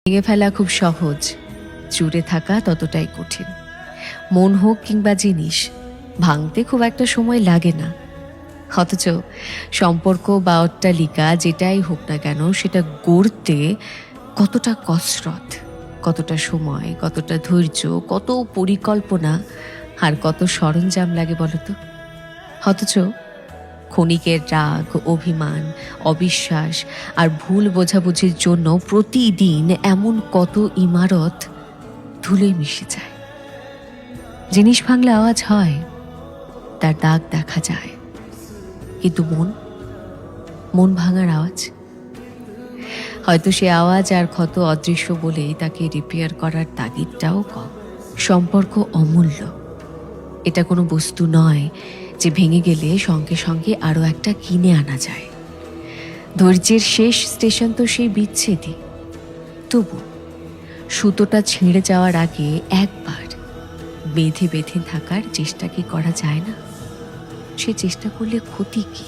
ভেঙে ফেলা খুব সহজ, জুড়ে থাকা ততটাই কঠিন। মন হোক কিংবা জিনিস, ভাঙতে খুব একটা সময় লাগে না। অথচ সম্পর্ক বা অট্টালিকা যেটাই হোক না কেন, সেটা গড়তে কতটা কসরত, কতটা সময়, কতটা ধৈর্য, কত পরিকল্পনা আর কত সরঞ্জাম লাগে বলতো। অথচ ক্ষণিকের রাগ, অভিমান, অবিশ্বাস আর ভুল বোঝাবুঝির জন্য প্রতিদিন এমন কত ইমারত ধুলোয় মিশে যায়। জিনিস ভাঙলে আওয়াজ হয়, তার দাগ দেখা যায়, কিন্তু মন ভাঙার আওয়াজ, হয়তো সে আওয়াজ আর ক্ষত অদৃশ্য বলেই তাকে রিপেয়ার করার তাগিদটাও কম। সম্পর্ক অমূল্য, এটা কোনো বস্তু নয় যে ভেঙে গেলে সঙ্গে সঙ্গে আরও একটা কিনে আনা যায়। ধৈর্যের শেষ স্টেশন তো সেই বিচ্ছেদই। তবু সুতোটা ছিঁড়ে যাওয়ার আগে একবার বেঁধে বেঁধে থাকার চেষ্টা কি করা যায় না? সে চেষ্টা করলে ক্ষতি কি?